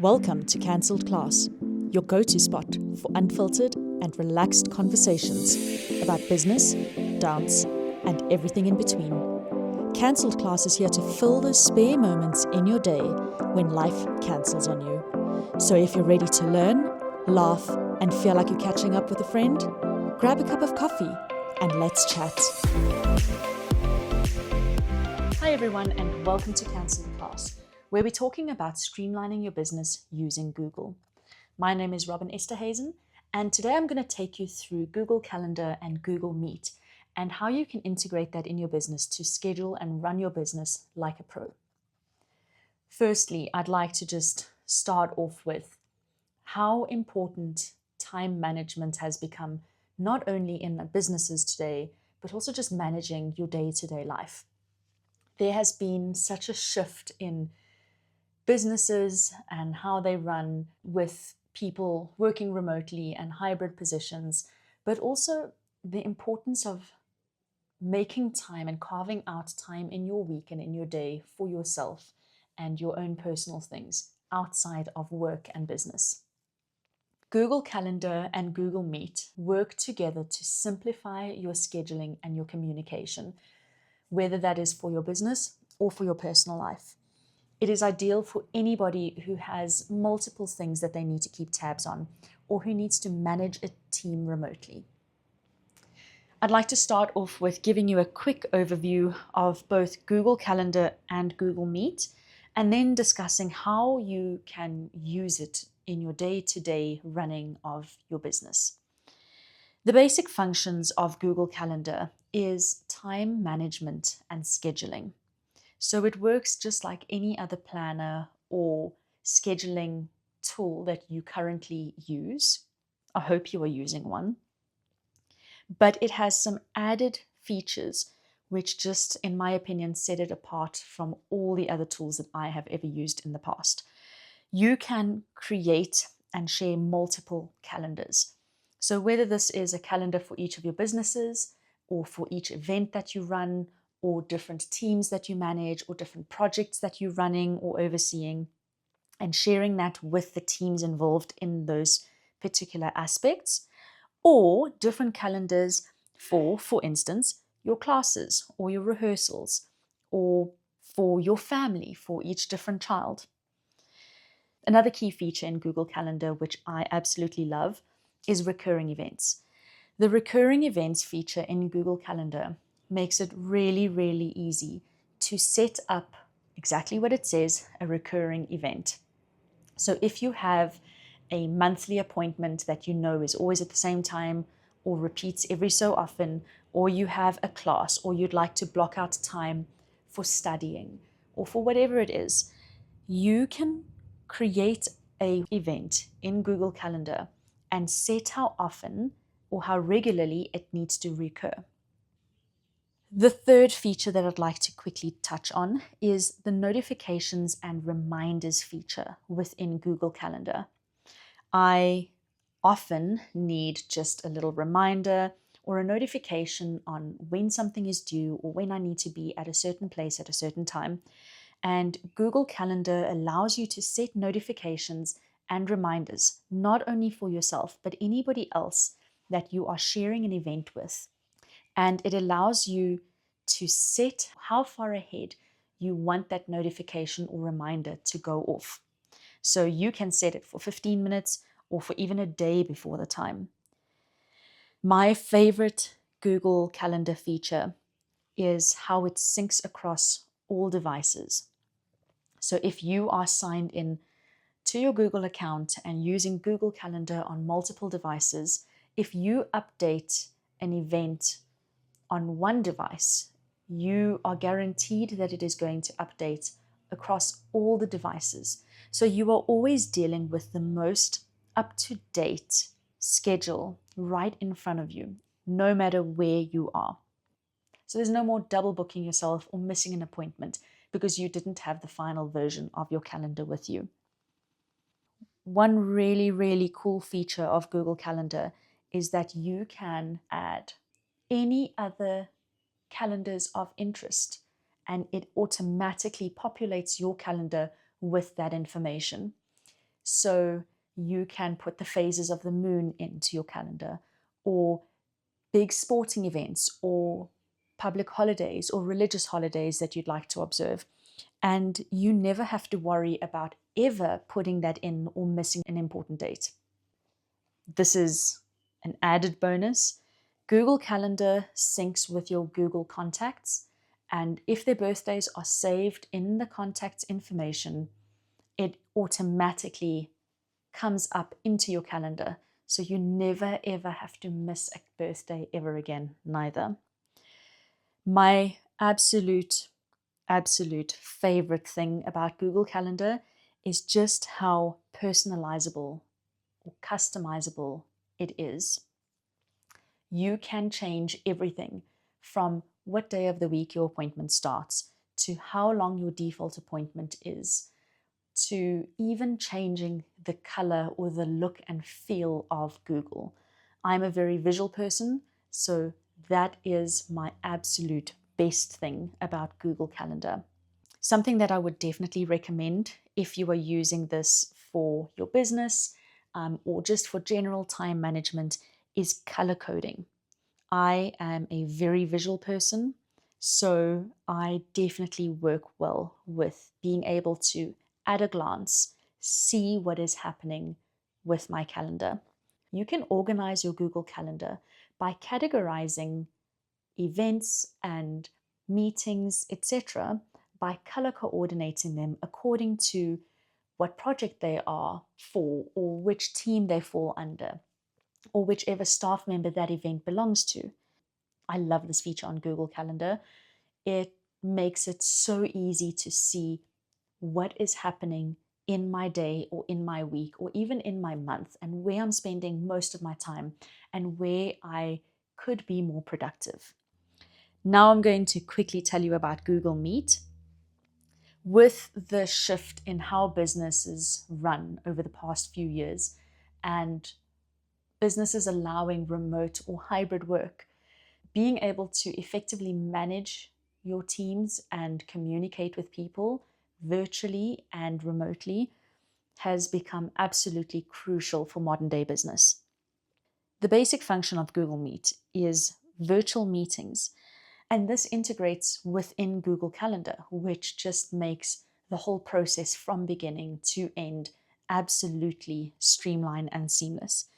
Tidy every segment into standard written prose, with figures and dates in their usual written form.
Welcome to Cancelled Class, your go-to spot for unfiltered and relaxed conversations about business, dance, and everything in between. Cancelled Class is here to fill those spare moments in your day when life cancels on you. So if you're ready to learn, laugh, and feel like you're catching up with a friend, grab a cup of coffee and let's chat. Hi everyone, and welcome to Cancelled Class, where we're talking about streamlining your business using Google. My name is Robin Esterhazen, and today I'm going to take you through Google Calendar and Google Meet and how you can integrate that in your business to schedule and run your business like a pro. Firstly, I'd like to just start off with how important time management has become, not only in businesses today, but also just managing your day-to-day life. There has been such a shift in businesses and how they run with people working remotely and hybrid positions, but also the importance of making time and carving out time in your week and in your day for yourself and your own personal things outside of work and business. Google Calendar and Google Meet work together to simplify your scheduling and your communication, whether that is for your business or for your personal life. It is ideal for anybody who has multiple things that they need to keep tabs on or who needs to manage a team remotely. I'd like to start off with giving you a quick overview of both Google Calendar and Google Meet, and then discussing how you can use it in your day-to-day running of your business. The basic functions of Google Calendar is time management and scheduling. So it works just like any other planner or scheduling tool that you currently use. I hope you are using one. But it has some added features which just, in my opinion, set it apart from all the other tools that I have ever used in the past. You can create and share multiple calendars. So whether this is a calendar for each of your businesses or for each event that you run, or different teams that you manage, or different projects that you're running or overseeing, and sharing that with the teams involved in those particular aspects, or different calendars for instance, your classes or your rehearsals, or for your family, for each different child. Another key feature in Google Calendar, which I absolutely love, is recurring events. The recurring events feature in Google Calendar makes it really, really easy to set up exactly what it says, a recurring event. So if you have a monthly appointment that you know is always at the same time or repeats every so often, or you have a class, or you'd like to block out time for studying or for whatever it is, you can create an event in Google Calendar and set how often or how regularly it needs to recur. The third feature that I'd like to quickly touch on is the notifications and reminders feature within Google Calendar. I often need just a little reminder or a notification on when something is due or when I need to be at a certain place at a certain time. And Google Calendar allows you to set notifications and reminders, not only for yourself, but anybody else that you are sharing an event with. And it allows you to set how far ahead you want that notification or reminder to go off. So you can set it for 15 minutes or for even a day before the time. My favorite Google Calendar feature is how it syncs across all devices. So if you are signed in to your Google account and using Google Calendar on multiple devices, if you update an event on one device, you are guaranteed that it is going to update across all the devices. So you are always dealing with the most up-to-date schedule right in front of you, no matter where you are. So there's no more double booking yourself or missing an appointment because you didn't have the final version of your calendar with you. One really, really cool feature of Google Calendar is that you can add any other calendars of interest, and it automatically populates your calendar with that information. So you can put the phases of the moon into your calendar, or big sporting events, or public holidays, or religious holidays that you'd like to observe. And you never have to worry about ever putting that in or missing an important date. This is an added bonus. Google Calendar syncs with your Google contacts, and if their birthdays are saved in the contacts information, it automatically comes up into your calendar. So you never ever have to miss a birthday ever again, neither. My absolute favorite thing about Google Calendar is just how personalizable or customizable it is. You can change everything from what day of the week your appointment starts, to how long your default appointment is, to even changing the color or the look and feel of Google. I'm a very visual person, so that is my absolute best thing about Google Calendar. Something that I would definitely recommend if you are using this for your business or just for general time management is color coding. I am a very visual person, so I definitely work well with being able to, at a glance, see what is happening with my calendar. You can organize your Google Calendar by categorizing events and meetings, etc., by color coordinating them according to what project they are for, or which team they fall under, or whichever staff member that event belongs to. I love this feature on Google Calendar. It makes it so easy to see what is happening in my day or in my week or even in my month, and where I'm spending most of my time and where I could be more productive. Now I'm going to quickly tell you about Google Meet. With the shift in how businesses run over the past few years, and businesses allowing remote or hybrid work, being able to effectively manage your teams and communicate with people virtually and remotely has become absolutely crucial for modern day business. The basic function of Google Meet is virtual meetings, and this integrates within Google Calendar, which just makes the whole process from beginning to end absolutely streamlined and seamless.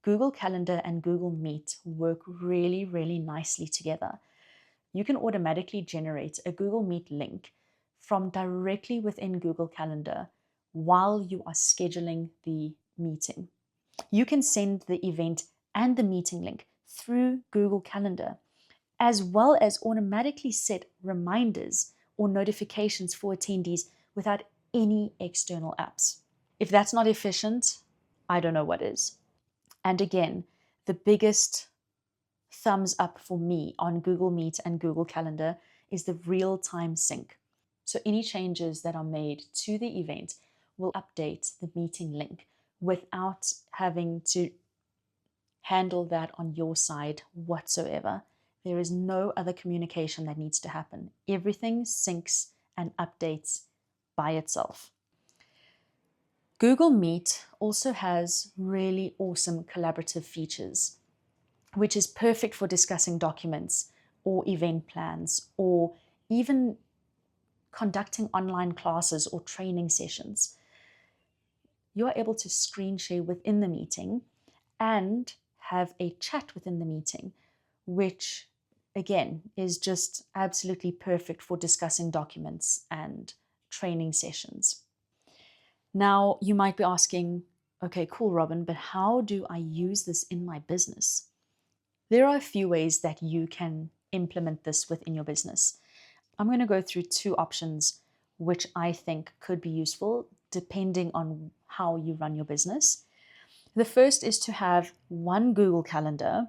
Google Calendar and Google Meet work really, really nicely together. You can automatically generate a Google Meet link from directly within Google Calendar while you are scheduling the meeting. You can send the event and the meeting link through Google Calendar, as well as automatically set reminders or notifications for attendees without any external apps. If that's not efficient, I don't know what is. And again, the biggest thumbs up for me on Google Meet and Google Calendar is the real-time sync. So any changes that are made to the event will update the meeting link without having to handle that on your side whatsoever. There is no other communication that needs to happen. Everything syncs and updates by itself. Google Meet also has really awesome collaborative features, which is perfect for discussing documents or event plans, or even conducting online classes or training sessions. You are able to screen share within the meeting and have a chat within the meeting, which again is just absolutely perfect for discussing documents and training sessions. Now you might be asking, okay, cool, Robin, but how do I use this in my business? There are a few ways that you can implement this within your business. I'm going to go through two options which I think could be useful depending on how you run your business. The first is to have one Google Calendar,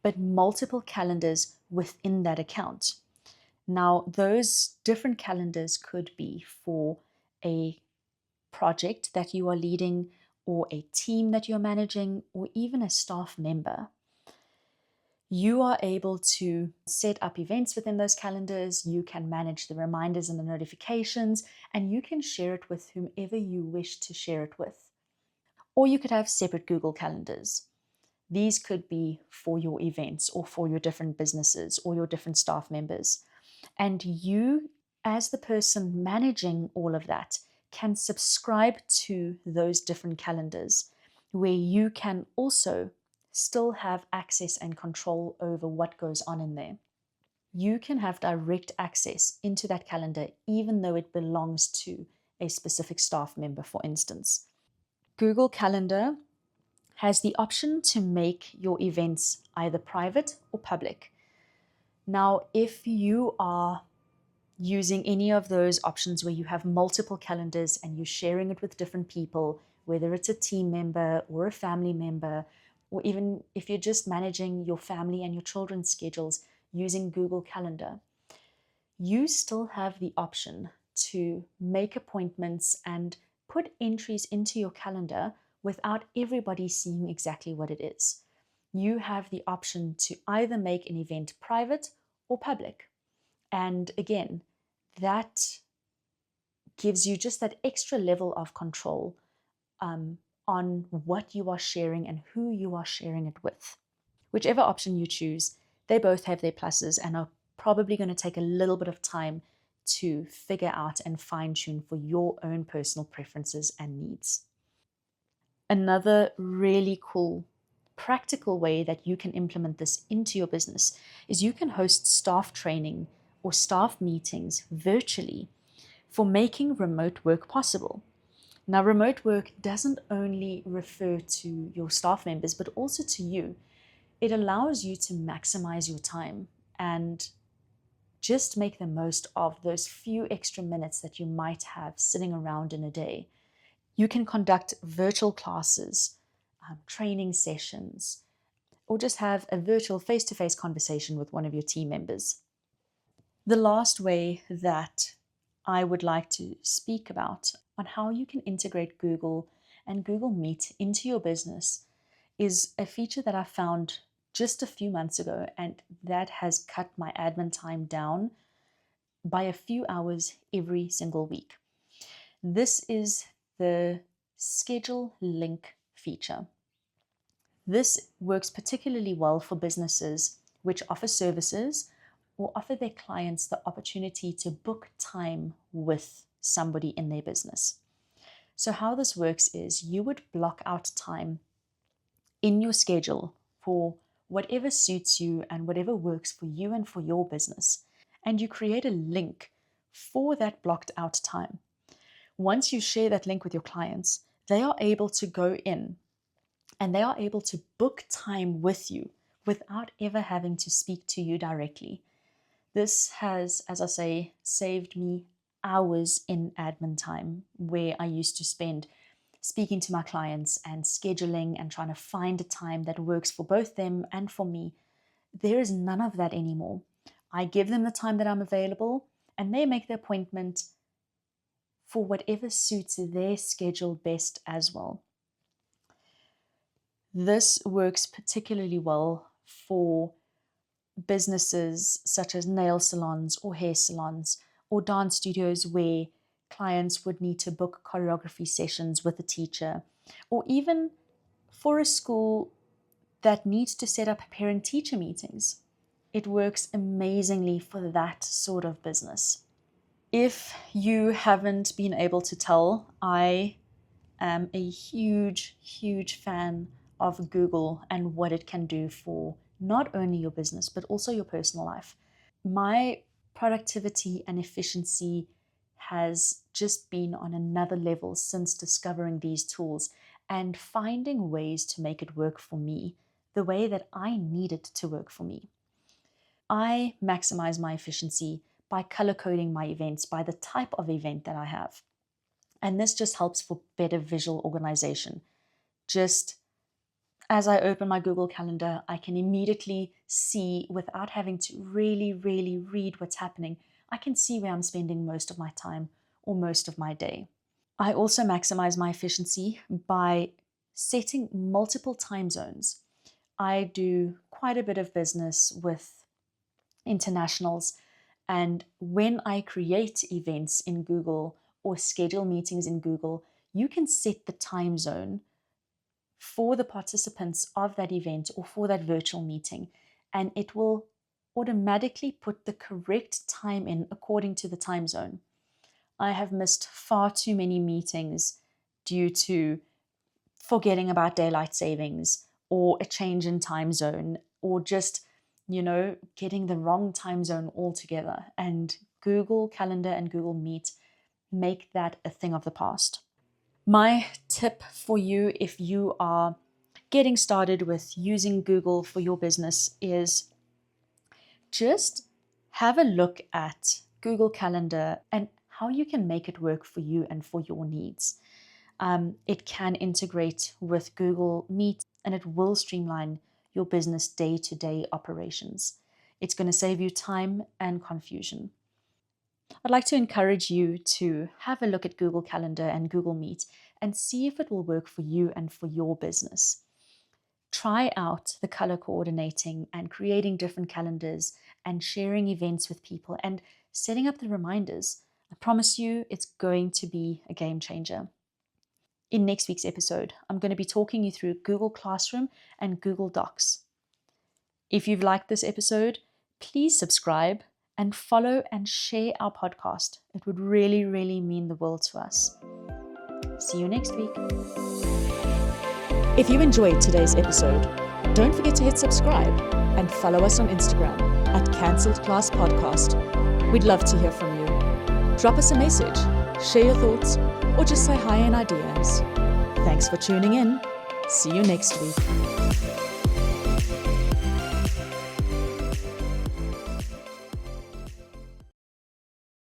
but multiple calendars within that account. Now, those different calendars could be for a project that you are leading, or a team that you're managing, or even a staff member. You are able to set up events within those calendars, you can manage the reminders and the notifications, and you can share it with whomever you wish to share it with. Or you could have separate Google calendars. These could be for your events or for your different businesses or your different staff members. And you, as the person managing all of that, can subscribe to those different calendars where you can also still have access and control over what goes on in there. You can have direct access into that calendar even though it belongs to a specific staff member, for instance. Google Calendar has the option to make your events either private or public. Now, if you are using any of those options where you have multiple calendars and you're sharing it with different people, whether it's a team member or a family member, or even if you're just managing your family and your children's schedules using Google Calendar, you still have the option to make appointments and put entries into your calendar without everybody seeing exactly what it is. You have the option to either make an event private or public. And again, that gives you just that extra level of control on what you are sharing and who you are sharing it with. Whichever option you choose, they both have their pluses and are probably going to take a little bit of time to figure out and fine tune for your own personal preferences and needs. Another really cool practical way that you can implement this into your business is you can host staff training or staff meetings virtually for making remote work possible. Now, remote work doesn't only refer to your staff members, but also to you. It allows you to maximize your time and just make the most of those few extra minutes that you might have sitting around in a day. You can conduct virtual classes, training sessions, or just have a virtual face-to-face conversation with one of your team members. The last way that I would like to speak about on how you can integrate Google and Google Meet into your business is a feature that I found just a few months ago, and that has cut my admin time down by a few hours every single week. This is the schedule link feature. This works particularly well for businesses which offer services or offer their clients the opportunity to book time with somebody in their business. So how this works is you would block out time in your schedule for whatever suits you and whatever works for you and for your business. And you create a link for that blocked out time. Once you share that link with your clients, they are able to go in and they are able to book time with you without ever having to speak to you directly. This has, as I say, saved me hours in admin time where I used to spend speaking to my clients and scheduling and trying to find a time that works for both them and for me. There is none of that anymore. I give them the time that I'm available and they make the appointment for whatever suits their schedule best as well. This works particularly well for businesses such as nail salons or hair salons or dance studios where clients would need to book choreography sessions with a teacher, or even for a school that needs to set up parent-teacher meetings. It works amazingly for that sort of business. If you haven't been able to tell, I am a huge, huge fan of Google and what it can do for not only your business, but also your personal life. My productivity and efficiency has just been on another level since discovering these tools and finding ways to make it work for me the way that I need it to work for me. I maximize my efficiency by color coding my events by the type of event that I have. And this just helps for better visual organization. Just as I open my Google Calendar, I can immediately see, without having to really read what's happening, I can see where I'm spending most of my time or most of my day. I also maximize my efficiency by setting multiple time zones. I do quite a bit of business with internationals, and when I create events in Google or schedule meetings in Google, you can set the time zone for the participants of that event or for that virtual meeting, and it will automatically put the correct time in according to the time zone. I have missed far too many meetings due to forgetting about daylight savings or a change in time zone, or just, getting the wrong time zone altogether. And Google Calendar and Google Meet make that a thing of the past. My tip for you, if you are getting started with using Google for your business, is just have a look at Google Calendar and how you can make it work for you and for your needs. It can integrate with Google Meet, and it will streamline your business day-to-day operations. It's going to save you time and confusion. I'd like to encourage you to have a look at Google Calendar and Google Meet and see if it will work for you and for your business. Try out the color coordinating and creating different calendars and sharing events with people and setting up the reminders. I promise you it's going to be a game changer. In next week's episode, I'm going to be talking you through Google Classroom and Google Docs. If you've liked this episode, please subscribe and follow and share our podcast. It would really, really mean the world to us. See you next week. If you enjoyed today's episode, don't forget to hit subscribe and follow us on Instagram at Cancelled Class Podcast. We'd love to hear from you. Drop us a message, share your thoughts, or just say hi in our DMs. Thanks for tuning in. See you next week.